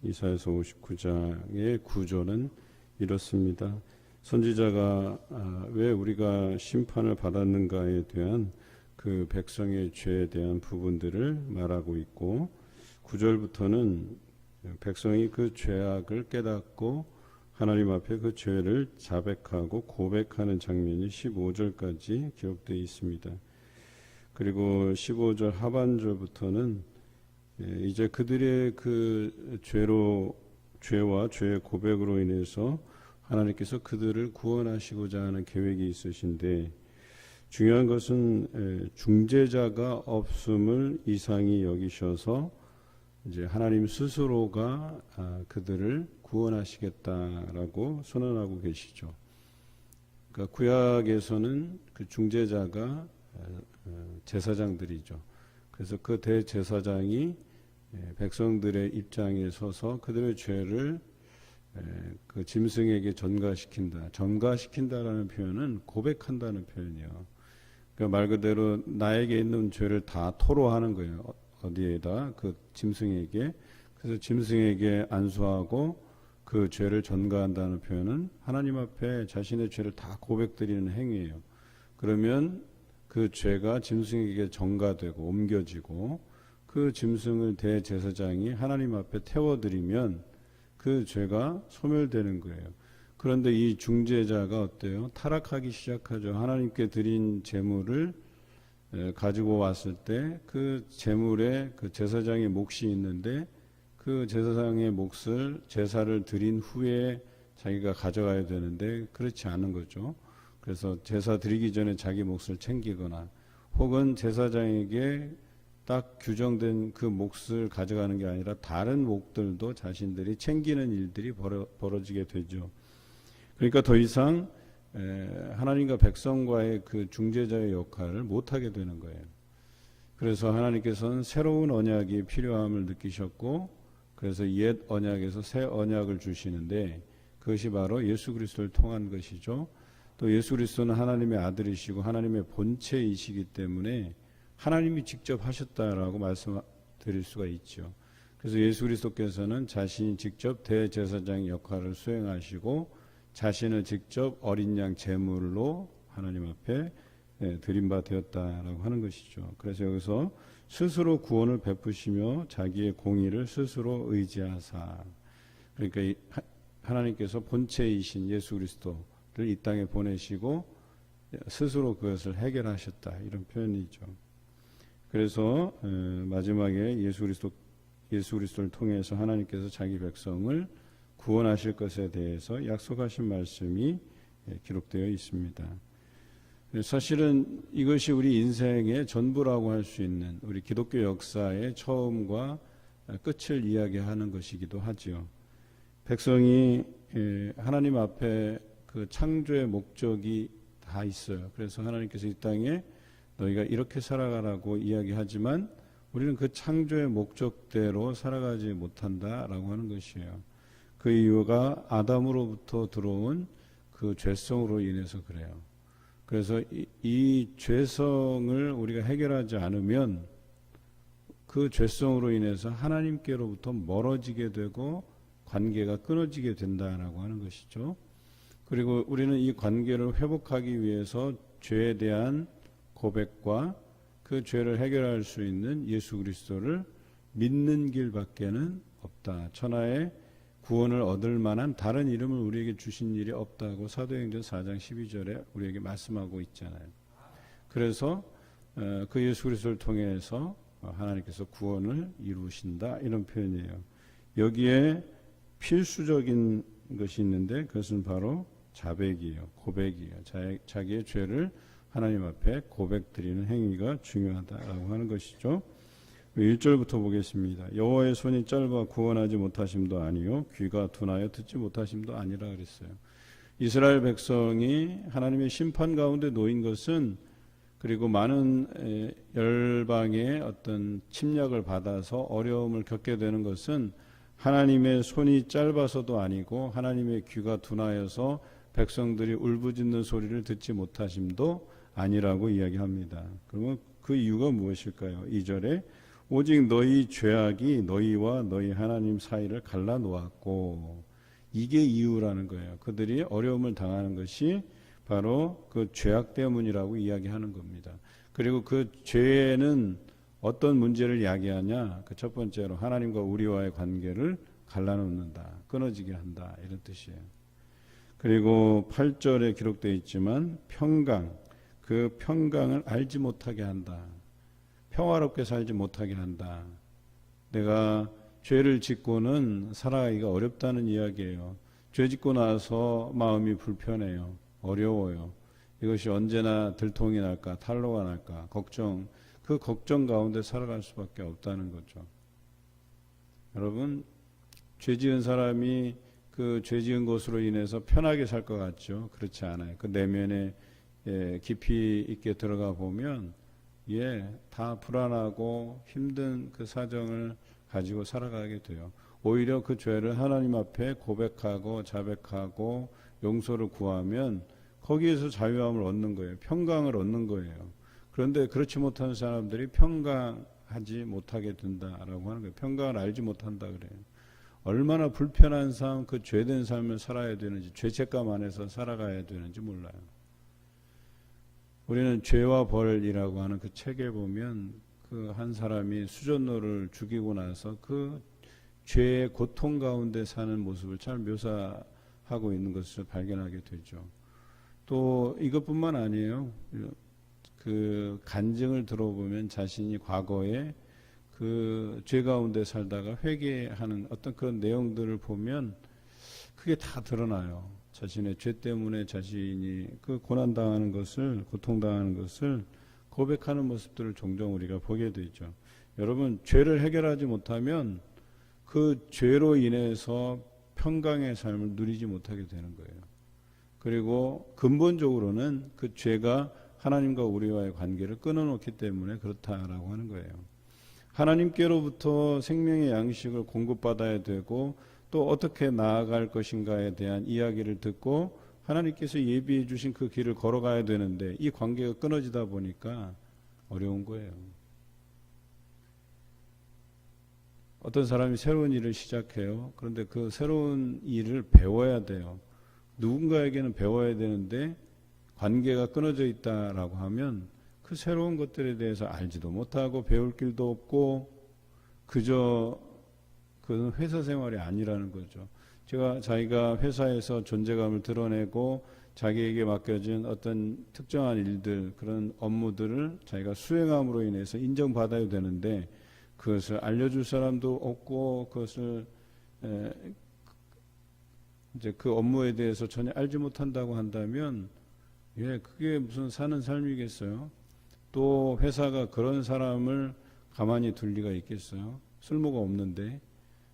이사야서 59장의 구조는 이렇습니다. 선지자가 왜 우리가 심판을 받았는가에 대한 그 백성의 죄에 대한 부분들을 말하고 있고, 9절부터는 백성이 그 죄악을 깨닫고 하나님 앞에 그 죄를 자백하고 고백하는 장면이 15절까지 기록되어 있습니다. 그리고 15절 하반절부터는 이제 그들의 그 죄와 죄의 고백으로 인해서 하나님께서 그들을 구원하시고자 하는 계획이 있으신데, 중요한 것은 중재자가 없음을 이상히 여기셔서 이제 하나님 스스로가 그들을 구원하시겠다라고 선언하고 계시죠. 그러니까 구약에서는 그 중재자가 제사장들이죠. 그래서 그 대제사장이 백성들의 입장에 서서 그들의 죄를 그 짐승에게 전가시킨다라는 표현은 고백한다는 표현이에요. 그러니까 말 그대로 나에게 있는 죄를 다 토로하는 거예요. 어디에다? 그 짐승에게. 그래서 짐승에게 안수하고 그 죄를 전가한다는 표현은 하나님 앞에 자신의 죄를 다 고백드리는 행위예요. 그러면 그 죄가 짐승에게 전가되고 옮겨지고 그 짐승을 대제사장이 하나님 앞에 태워드리면 그 죄가 소멸되는 거예요. 그런데 이 중재자가 어때요? 타락하기 시작하죠. 하나님께 드린 제물을 가지고 왔을 때 그 제물에 그 제사장의 몫이 있는데, 그 제사장의 몫을 제사를 드린 후에 자기가 가져가야 되는데 그렇지 않은 거죠. 그래서 제사 드리기 전에 자기 몫을 챙기거나, 혹은 제사장에게 딱 규정된 그 몫을 가져가는 게 아니라 다른 몫들도 자신들이 챙기는 일들이 벌어지게 되죠. 그러니까 더 이상 하나님과 백성과의 그 중재자의 역할을 못하게 되는 거예요. 그래서 하나님께서는 새로운 언약이 필요함을 느끼셨고, 그래서 옛 언약에서 새 언약을 주시는데, 그것이 바로 예수 그리스도를 통한 것이죠. 또 예수 그리스도는 하나님의 아들이시고 하나님의 본체이시기 때문에 하나님이 직접 하셨다라고 말씀드릴 수가 있죠. 그래서 예수 그리스도께서는 자신이 직접 대제사장 역할을 수행하시고 자신을 직접 어린 양 제물로 하나님 앞에 드린 바 되었다라고 하는 것이죠. 그래서 여기서 스스로 구원을 베푸시며 자기의 공의를 스스로 의지하사, 그러니까 하나님께서 본체이신 예수 그리스도를 이 땅에 보내시고 스스로 그것을 해결하셨다, 이런 표현이죠. 그래서 마지막에 예수 그리스도를 통해서 하나님께서 자기 백성을 구원하실 것에 대해서 약속하신 말씀이 기록되어 있습니다. 사실은 이것이 우리 인생의 전부라고 할 수 있는 우리 기독교 역사의 처음과 끝을 이야기하는 것이기도 하지요. 백성이 하나님 앞에 그 창조의 목적이 다 있어요. 그래서 하나님께서 이 땅에 너희가 이렇게 살아가라고 이야기하지만 우리는 그 창조의 목적대로 살아가지 못한다라고 하는 것이에요. 그 이유가 아담으로부터 들어온 그 죄성으로 인해서 그래요. 그래서 이 죄성을 우리가 해결하지 않으면 그 죄성으로 인해서 하나님께로부터 멀어지게 되고 관계가 끊어지게 된다라고 하는 것이죠. 그리고 우리는 이 관계를 회복하기 위해서 죄에 대한 고백과 그 죄를 해결할 수 있는 예수 그리스도를 믿는 길밖에는 없다. 천하에 구원을 얻을 만한 다른 이름을 우리에게 주신 일이 없다고 사도행전 4장 12절에 우리에게 말씀하고 있잖아요. 그래서 그 예수 그리스도를 통해서 하나님께서 구원을 이루신다, 이런 표현이에요. 여기에 필수적인 것이 있는데 그것은 바로 자백이에요. 고백이에요. 자기의 죄를 하나님 앞에 고백드리는 행위가 중요하다라고 하는 것이죠. 1절부터 보겠습니다. 여호와의 손이 짧아 구원하지 못하심도 아니요 귀가 둔하여 듣지 못하심도 아니라 그랬어요. 이스라엘 백성이 하나님의 심판 가운데 놓인 것은, 그리고 많은 열방의 어떤 침략을 받아서 어려움을 겪게 되는 것은 하나님의 손이 짧아서도 아니고 하나님의 귀가 둔하여서 백성들이 울부짖는 소리를 듣지 못하심도 아니라고 이야기합니다. 그러면 그 이유가 무엇일까요? 2절에 오직 너희 죄악이 너희와 너희 하나님 사이를 갈라놓았고, 이게 이유라는 거예요. 그들이 어려움을 당하는 것이 바로 그 죄악 때문이라고 이야기하는 겁니다. 그리고 그 죄는 어떤 문제를 이야기하냐? 그 첫 번째로 하나님과 우리와의 관계를 갈라놓는다, 끊어지게 한다, 이런 뜻이에요. 그리고 8절에 기록되어 있지만 평강, 그 평강을 알지 못하게 한다. 평화롭게 살지 못하게 한다. 내가 죄를 짓고는 살아가기가 어렵다는 이야기예요. 죄 짓고 나서 마음이 불편해요. 어려워요. 이것이 언제나 들통이 날까, 탈로가 날까, 걱정, 그 걱정 가운데 살아갈 수밖에 없다는 거죠. 여러분, 죄 지은 사람이 그 죄 지은 것으로 인해서 편하게 살 것 같죠? 그렇지 않아요. 그 내면에 깊이 있게 들어가 보면 다 불안하고 힘든 그 사정을 가지고 살아가게 돼요. 오히려 그 죄를 하나님 앞에 고백하고 자백하고 용서를 구하면 거기에서 자유함을 얻는 거예요. 평강을 얻는 거예요. 그런데 그렇지 못한 사람들이 평강하지 못하게 된다라고 하는 거예요. 평강을 알지 못한다 그래요. 얼마나 불편한 삶, 그 죄된 삶을 살아야 되는지, 죄책감 안에서 살아가야 되는지 몰라요. 우리는 죄와 벌이라고 하는 그 책에 보면 그 한 사람이 수전노를 죽이고 나서 그 죄의 고통 가운데 사는 모습을 잘 묘사하고 있는 것을 발견하게 되죠. 또 이것뿐만 아니에요. 그 간증을 들어보면 자신이 과거에 그 죄 가운데 살다가 회개하는 어떤 그런 내용들을 보면 그게 다 드러나요. 자신의 죄 때문에 자신이 그 고난당하는 것을, 고통당하는 것을 고백하는 모습들을 종종 우리가 보게 되죠. 여러분, 죄를 해결하지 못하면 그 죄로 인해서 평강의 삶을 누리지 못하게 되는 거예요. 그리고 근본적으로는 그 죄가 하나님과 우리와의 관계를 끊어놓기 때문에 그렇다라고 하는 거예요. 하나님께로부터 생명의 양식을 공급받아야 되고 또 어떻게 나아갈 것인가에 대한 이야기를 듣고 하나님께서 예비해 주신 그 길을 걸어가야 되는데 이 관계가 끊어지다 보니까 어려운 거예요. 어떤 사람이 새로운 일을 시작해요. 그런데 그 새로운 일을 배워야 돼요. 누군가에게는 배워야 되는데 관계가 끊어져 있다라고 하면 그 새로운 것들에 대해서 알지도 못하고 배울 길도 없고 그저 그 회사 생활이 아니라는 거죠. 자기가 회사에서 존재감을 드러내고 자기에게 맡겨진 어떤 특정한 일들, 그런 업무들을 자기가 수행함으로 인해서 인정받아야 되는데 그것을 알려줄 사람도 없고 그것을 이제 그 업무에 대해서 전혀 알지 못한다고 한다면 그게 무슨 사는 삶이겠어요? 또 회사가 그런 사람을 가만히 둘 리가 있겠어요? 쓸모가 없는데.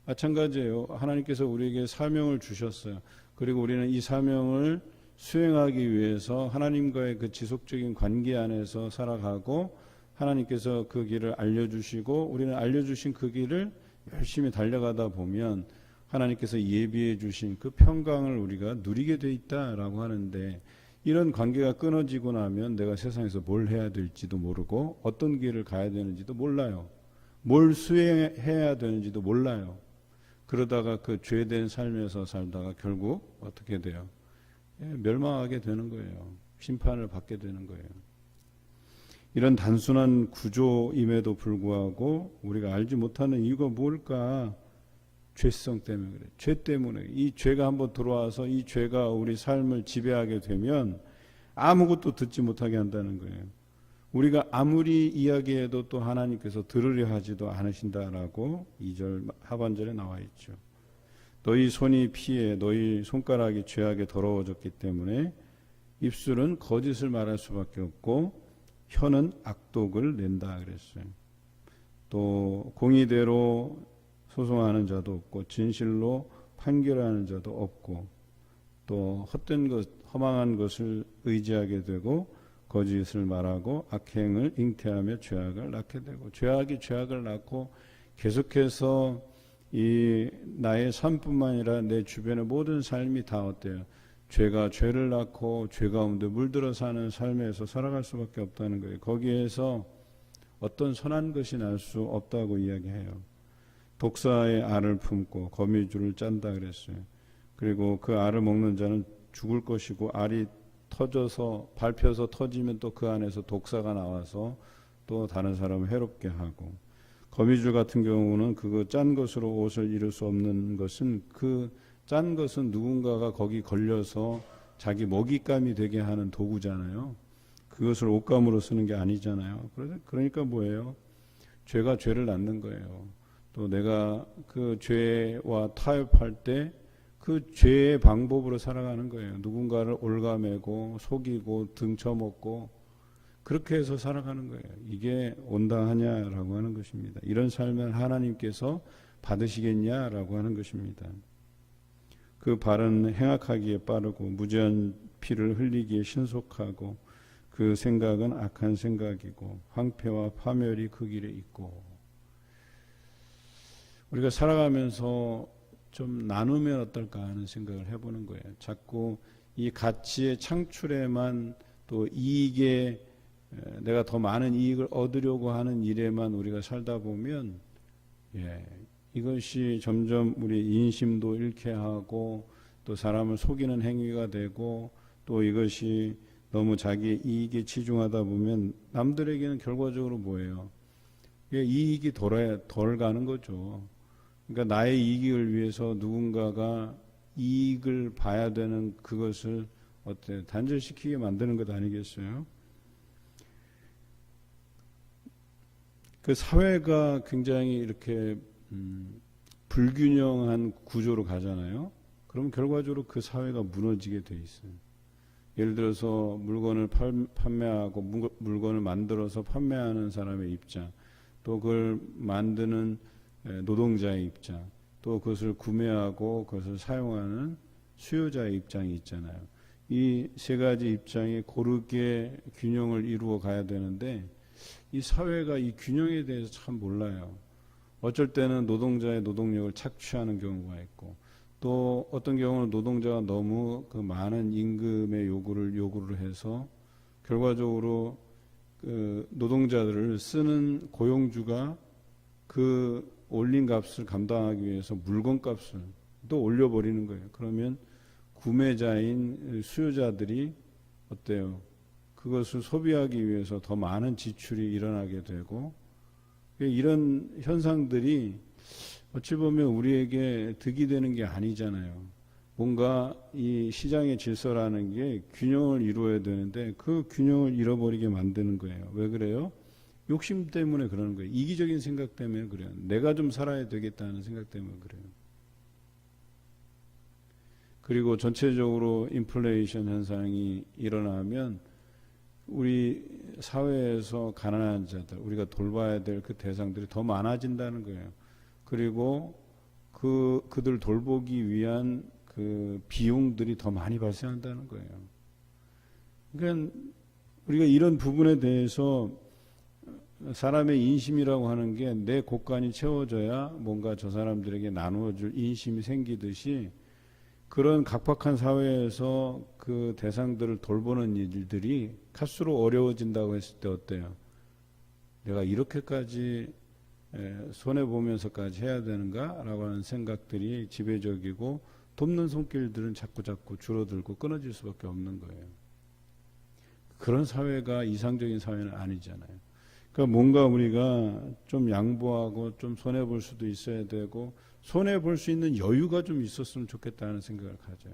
마찬가지예요. 하나님께서 우리에게 사명을 주셨어요. 그리고 우리는 이 사명을 수행하기 위해서 하나님과의 그 지속적인 관계 안에서 살아가고 하나님께서 그 길을 알려주시고 우리는 알려주신 그 길을 열심히 달려가다 보면 하나님께서 예비해 주신 그 평강을 우리가 누리게 돼 있다라고 하는데 이런 관계가 끊어지고 나면 내가 세상에서 뭘 해야 될지도 모르고 어떤 길을 가야 되는지도 몰라요. 뭘 수행해야 되는지도 몰라요. 그러다가 그 죄된 삶에서 살다가 결국 어떻게 돼요? 멸망하게 되는 거예요. 심판을 받게 되는 거예요. 이런 단순한 구조임에도 불구하고 우리가 알지 못하는 이유가 뭘까? 죄성 때문에 그래. 죄 때문에. 이 죄가 한번 들어와서 이 죄가 우리 삶을 지배하게 되면 아무것도 듣지 못하게 한다는 거예요. 우리가 아무리 이야기해도 또 하나님께서 들으려 하지도 않으신다라고 2절 하반절에 나와 있죠. 너희 손이 피해 너희 손가락이 죄악에 더러워졌기 때문에 입술은 거짓을 말할 수밖에 없고 혀는 악독을 낸다 그랬어요. 또 공의대로 소송하는 자도 없고 진실로 판결하는 자도 없고 또 헛된 것, 허망한 것을 의지하게 되고 거짓을 말하고 악행을 잉태하며 죄악을 낳게 되고 죄악이 죄악을 낳고 계속해서 이 나의 삶뿐만 아니라 내 주변의 모든 삶이 다 어때요? 죄가 죄를 낳고 죄 가운데 물들어 사는 삶에서 살아갈 수밖에 없다는 거예요. 거기에서 어떤 선한 것이 날 수 없다고 이야기해요. 독사의 알을 품고 거미줄을 짠다 그랬어요. 그리고 그 알을 먹는 자는 죽을 것이고 알이 터져서 밟혀서 터지면 또 그 안에서 독사가 나와서 또 다른 사람을 해롭게 하고, 거미줄 같은 경우는 그거 짠 것으로 옷을 이룰 수 없는 것은, 그 짠 것은 누군가가 거기 걸려서 자기 먹잇감이 되게 하는 도구잖아요. 그것을 옷감으로 쓰는 게 아니잖아요. 그러니까 뭐예요? 죄가 죄를 낳는 거예요. 또 내가 그 죄와 타협할 때 그 죄의 방법으로 살아가는 거예요. 누군가를 올가매고 속이고 등쳐먹고 그렇게 해서 살아가는 거예요. 이게 온당하냐라고 하는 것입니다. 이런 삶을 하나님께서 받으시겠냐라고 하는 것입니다. 그 발은 행악하기에 빠르고 무죄한 피를 흘리기에 신속하고 그 생각은 악한 생각이고 황폐와 파멸이 그 길에 있고. 우리가 살아가면서 좀 나누면 어떨까 하는 생각을 해보는 거예요. 자꾸 이 가치의 창출에만, 또 이익에, 내가 더 많은 이익을 얻으려고 하는 일에만 우리가 살다 보면 이것이 점점 우리 인심도 잃게 하고 또 사람을 속이는 행위가 되고, 또 이것이 너무 자기 이익에 치중하다 보면 남들에게는 결과적으로 뭐예요? 이익이 덜 가는 거죠. 그러니까 나의 이익을 위해서 누군가가 이익을 봐야 되는 그것을 단절시키게 만드는 것 아니겠어요? 그 사회가 굉장히 이렇게 불균형한 구조로 가잖아요. 그럼 결과적으로 그 사회가 무너지게 돼 있어요. 예를 들어서 물건을 판매하고 물건을 만들어서 판매하는 사람의 입장, 또 그걸 만드는 노동자의 입장, 또 그것을 구매하고 그것을 사용하는 수요자의 입장이 있잖아요. 이 세 가지 입장이 고르게 균형을 이루어 가야 되는데 이 사회가 이 균형에 대해서 참 몰라요. 어쩔 때는 노동자의 노동력을 착취하는 경우가 있고, 또 어떤 경우는 노동자가 너무 그 많은 임금의 요구를 해서 결과적으로 그 노동자들을 쓰는 고용주가 그 올린 값을 감당하기 위해서 물건 값을 또 올려버리는 거예요. 그러면 구매자인 수요자들이 어때요? 그것을 소비하기 위해서 더 많은 지출이 일어나게 되고, 이런 현상들이 어찌 보면 우리에게 득이 되는 게 아니잖아요. 뭔가 이 시장의 질서라는 게 균형을 이루어야 되는데 그 균형을 잃어버리게 만드는 거예요. 왜 그래요? 욕심 때문에 그러는 거예요. 이기적인 생각 때문에 그래요. 내가 좀 살아야 되겠다는 생각 때문에 그래요. 그리고 전체적으로 인플레이션 현상이 일어나면 우리 사회에서 가난한 자들, 우리가 돌봐야 될 그 대상들이 더 많아진다는 거예요. 그리고 그들 돌보기 위한 그 비용들이 더 많이 발생한다는 거예요. 그러니까 우리가 이런 부분에 대해서 사람의 인심이라고 하는 게 내 곳간이 채워져야 뭔가 저 사람들에게 나누어줄 인심이 생기듯이, 그런 각박한 사회에서 그 대상들을 돌보는 일들이 갈수록 어려워진다고 했을 때 어때요? 내가 이렇게까지 손해보면서까지 해야 되는가? 라고 하는 생각들이 지배적이고, 돕는 손길들은 자꾸 줄어들고 끊어질 수밖에 없는 거예요. 그런 사회가 이상적인 사회는 아니잖아요. 그러니까 뭔가 우리가 좀 양보하고 좀 손해볼 수도 있어야 되고, 손해볼 수 있는 여유가 좀 있었으면 좋겠다는 생각을 가져요.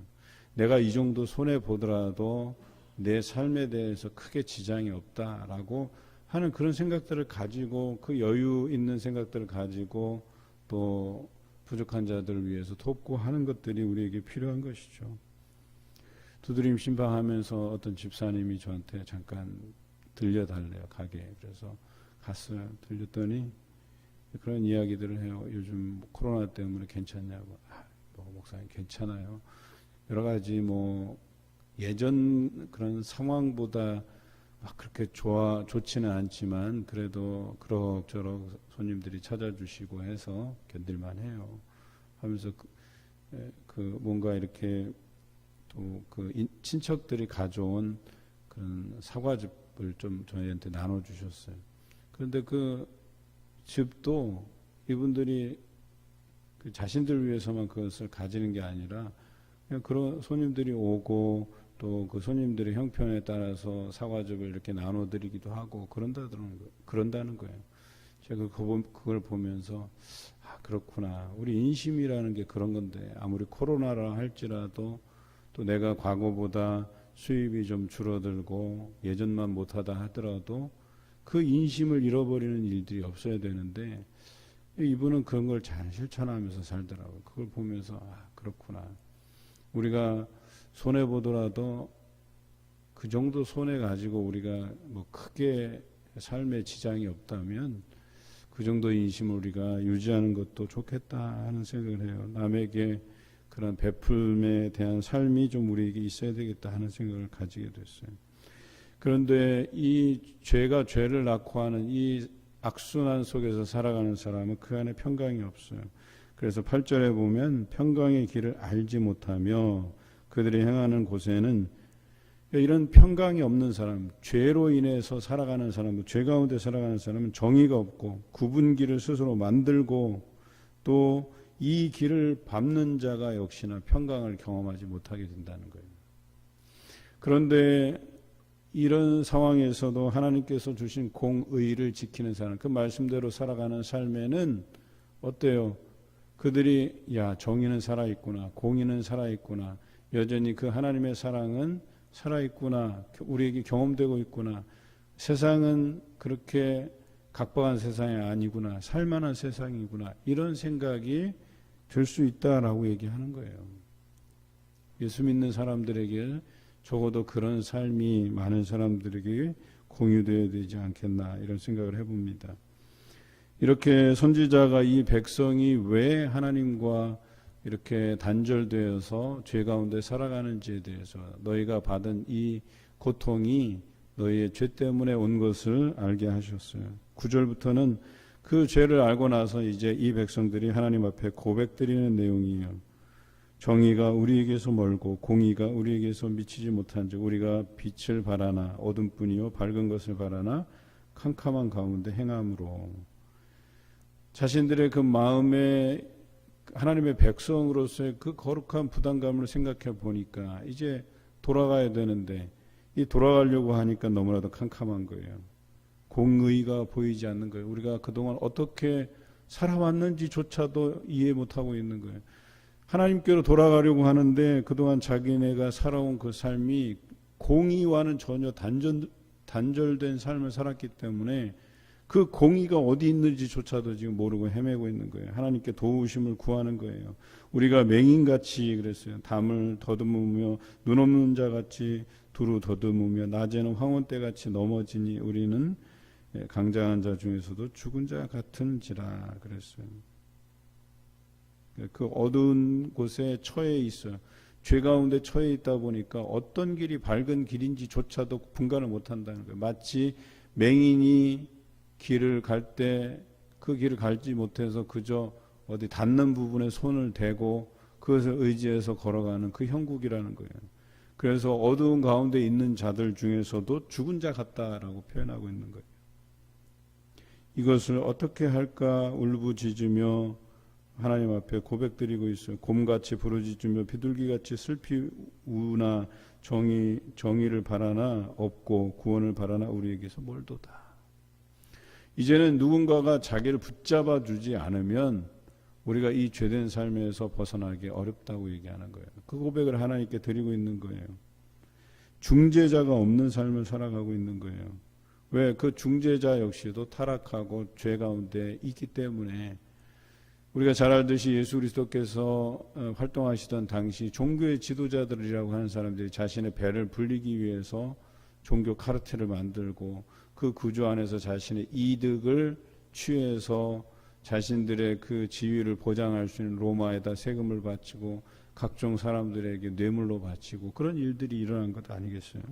내가 이 정도 손해보더라도 내 삶에 대해서 크게 지장이 없다라고 하는 그런 생각들을 가지고, 그 여유 있는 생각들을 가지고 또 부족한 자들을 위해서 돕고 하는 것들이 우리에게 필요한 것이죠. 두드림 신방하면서 어떤 집사님이 저한테 잠깐 들려달래요, 가게에. 그래서 갔어요. 들렸더니 그런 이야기들을 해요. 요즘 코로나 때문에 괜찮냐고. 목사님 괜찮아요. 여러 가지 예전 그런 상황보다 그렇게 좋지는 않지만 그래도 그럭저럭 손님들이 찾아주시고 해서 견딜만 해요. 하면서 뭔가 이렇게 또 친척들이 가져온 그런 사과즙을 좀 저희한테 나눠주셨어요. 그런데 그 집도 이분들이 그 자신들 위해서만 그것을 가지는 게 아니라 그냥 그런 손님들이 오고 또 그 손님들의 형편에 따라서 사과즙을 이렇게 나눠드리기도 하고 그런다는 거예요. 제가 그걸 보면서 아, 그렇구나. 우리 인심이라는 게 그런 건데 아무리 코로나라 할지라도 또 내가 과거보다 수입이 좀 줄어들고 예전만 못하다 하더라도 그 인심을 잃어버리는 일들이 없어야 되는데 이분은 그런 걸 잘 실천하면서 살더라고요. 그걸 보면서 아, 그렇구나. 우리가 손해 보더라도 그 정도 손해 가지고 우리가 뭐 크게 삶에 지장이 없다면 그 정도 인심을 우리가 유지하는 것도 좋겠다 하는 생각을 해요. 남에게 그런 베풀음에 대한 삶이 좀 우리에게 있어야 되겠다 하는 생각을 가지게 됐어요. 그런데 이 죄가 죄를 낳고 하는 이 악순환 속에서 살아가는 사람은 그 안에 평강이 없어요. 그래서 8절에 보면 평강의 길을 알지 못하며 그들이 행하는 곳에는 이런 평강이 없는 사람, 죄로 인해서 살아가는 사람, 죄 가운데 살아가는 사람은 정의가 없고 구분길을 스스로 만들고 또 이 길을 밟는 자가 역시나 평강을 경험하지 못하게 된다는 거예요. 그런데 이런 상황에서도 하나님께서 주신 공의를 지키는 사람, 그 말씀대로 살아가는 삶에는 어때요? 그들이 야, 정의는 살아있구나, 공의는 살아있구나, 여전히 그 하나님의 사랑은 살아있구나, 우리에게 경험되고 있구나, 세상은 그렇게 각박한 세상이 아니구나, 살만한 세상이구나, 이런 생각이 들 수 있다라고 얘기하는 거예요. 예수 믿는 사람들에게 적어도 그런 삶이 많은 사람들에게 공유되어야 되지 않겠나 이런 생각을 해봅니다. 이렇게 선지자가 이 백성이 왜 하나님과 이렇게 단절되어서 죄 가운데 살아가는지에 대해서 너희가 받은 이 고통이 너희의 죄 때문에 온 것을 알게 하셨어요. 9절부터는 그 죄를 알고 나서 이제 이 백성들이 하나님 앞에 고백드리는 내용이에요. 정의가 우리에게서 멀고 공의가 우리에게서 미치지 못한즉 우리가 빛을 바라나 어둠뿐이요 밝은 것을 바라나 캄캄한 가운데 행함으로 자신들의 그 마음에 하나님의 백성으로서의 그 거룩한 부담감을 생각해 보니까 이제 돌아가야 되는데 이 돌아가려고 하니까 너무나도 캄캄한 거예요. 공의가 보이지 않는 거예요. 우리가 그동안 어떻게 살아왔는지조차도 이해 못하고 있는 거예요. 하나님께로 돌아가려고 하는데 그동안 자기네가 살아온 그 삶이 공의와는 전혀 단절된 삶을 살았기 때문에 그 공의가 어디 있는지조차도 지금 모르고 헤매고 있는 거예요. 하나님께 도우심을 구하는 거예요. 우리가 맹인같이 그랬어요. 담을 더듬으며 눈 없는 자같이 두루 더듬으며 낮에는 황혼떼같이 넘어지니 우리는 강장한 자 중에서도 죽은 자 같은지라 그랬어요. 그 어두운 곳에 처해 있어요. 죄 가운데 처해 있다 보니까 어떤 길이 밝은 길인지조차도 분간을 못한다는 거예요. 마치 맹인이 길을 갈 때 그 길을 갈지 못해서 그저 어디 닿는 부분에 손을 대고 그것을 의지해서 걸어가는 그 형국이라는 거예요. 그래서 어두운 가운데 있는 자들 중에서도 죽은 자 같다라고 표현하고 있는 거예요. 이것을 어떻게 할까 울부짖으며 하나님 앞에 고백드리고 있어요. 곰같이 부르짖으며 비둘기같이 슬피 우나 정의를 바라나 없고 구원을 바라나 우리에게서 멀도다. 이제는 누군가가 자기를 붙잡아 주지 않으면 우리가 이 죄된 삶에서 벗어나기 어렵다고 얘기하는 거예요. 그 고백을 하나님께 드리고 있는 거예요. 중재자가 없는 삶을 살아가고 있는 거예요. 왜? 그 중재자 역시도 타락하고 죄 가운데 있기 때문에 우리가 잘 알듯이 예수 그리스도께서 활동하시던 당시 종교의 지도자들이라고 하는 사람들이 자신의 배를 불리기 위해서 종교 카르텔을 만들고 그 구조 안에서 자신의 이득을 취해서 자신들의 그 지위를 보장할 수 있는 로마에다 세금을 바치고 각종 사람들에게 뇌물로 바치고 그런 일들이 일어난 것 아니겠어요?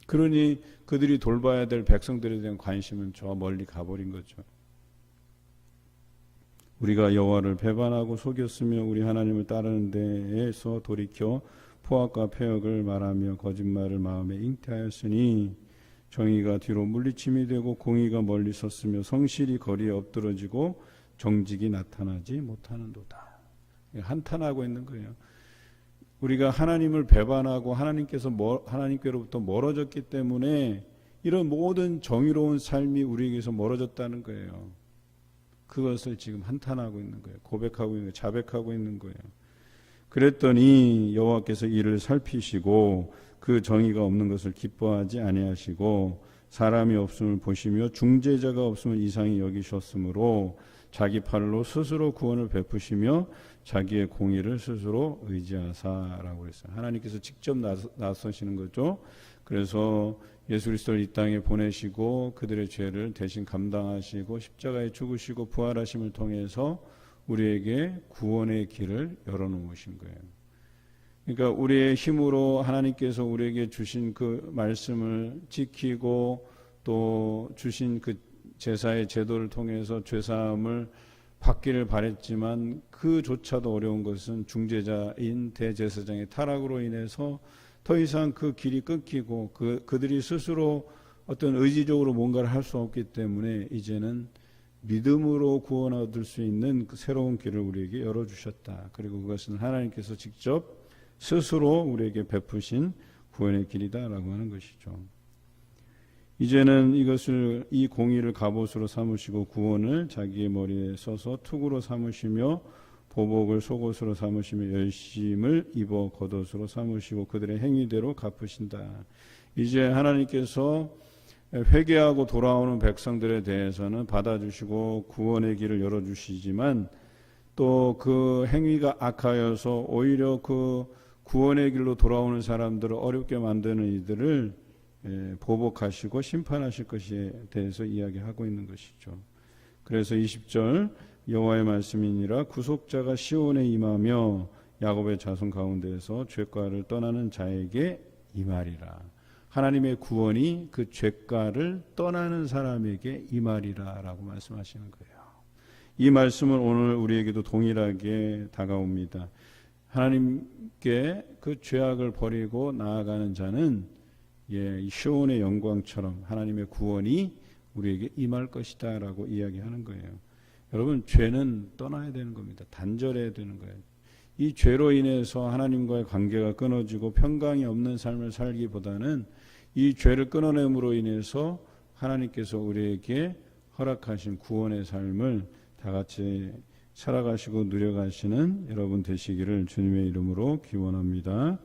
그러니 그들이 돌봐야 될 백성들에 대한 관심은 저 멀리 가버린 거죠. 우리가 여호와를 배반하고 속였으며 우리 하나님을 따르는 데에서 돌이켜 포악과 폐역을 말하며 거짓말을 마음에 잉태하였으니 정의가 뒤로 물리침이 되고 공의가 멀리 섰으며 성실이 거리에 엎드러지고 정직이 나타나지 못하는도다. 한탄하고 있는 거예요. 우리가 하나님을 배반하고 하나님께로부터 멀어졌기 때문에 이런 모든 정의로운 삶이 우리에게서 멀어졌다는 거예요. 그것을 지금 한탄하고 있는 거예요. 고백하고 있는 거예요. 자백하고 있는 거예요. 그랬더니 여호와께서 이를 살피시고 그 정의가 없는 것을 기뻐하지 아니하시고 사람이 없음을 보시며 중재자가 없음을 이상히 여기셨으므로 자기 팔로 스스로 구원을 베푸시며 자기의 공의를 스스로 의지하사라고 그랬어요. 하나님께서 직접 나서시는 거죠. 그래서 예수 그리스도를 이 땅에 보내시고 그들의 죄를 대신 감당하시고 십자가에 죽으시고 부활하심을 통해서 우리에게 구원의 길을 열어놓으신 거예요. 그러니까 우리의 힘으로 하나님께서 우리에게 주신 그 말씀을 지키고 또 주신 그 제사의 제도를 통해서 죄사함을 받기를 바랬지만 그조차도 어려운 것은 중재자인 대제사장의 타락으로 인해서 더 이상 그 길이 끊기고 그들이 스스로 어떤 의지적으로 뭔가를 할 수 없기 때문에 이제는 믿음으로 구원 얻을 수 있는 그 새로운 길을 우리에게 열어주셨다. 그리고 그것은 하나님께서 직접 스스로 우리에게 베푸신 구원의 길이다라고 하는 것이죠. 이제는 이 공의를 갑옷으로 삼으시고 구원을 자기의 머리에 써서 투구로 삼으시며 보복을 속옷으로 삼으시며 열심을 입어 겉옷으로 삼으시고 그들의 행위대로 갚으신다. 이제 하나님께서 회개하고 돌아오는 백성들에 대해서는 받아주시고 구원의 길을 열어주시지만 또 그 행위가 악하여서 오히려 그 구원의 길로 돌아오는 사람들을 어렵게 만드는 이들을 보복하시고 심판하실 것에 대해서 이야기하고 있는 것이죠. 그래서 20절 여호와의 말씀이니라 구속자가 시온에 임하며 야곱의 자손 가운데에서 죄가를 떠나는 자에게 임하리라. 하나님의 구원이 그 죄가를 떠나는 사람에게 임하리라 라고 말씀하시는 거예요. 이 말씀은 오늘 우리에게도 동일하게 다가옵니다. 하나님께 그 죄악을 버리고 나아가는 자는 시온의 영광처럼 하나님의 구원이 우리에게 임할 것이다 라고 이야기하는 거예요. 여러분, 죄는 떠나야 되는 겁니다. 단절해야 되는 거예요. 이 죄로 인해서 하나님과의 관계가 끊어지고 평강이 없는 삶을 살기보다는 이 죄를 끊어냄으로 인해서 하나님께서 우리에게 허락하신 구원의 삶을 다 같이 살아가시고 누려가시는 여러분 되시기를 주님의 이름으로 기원합니다.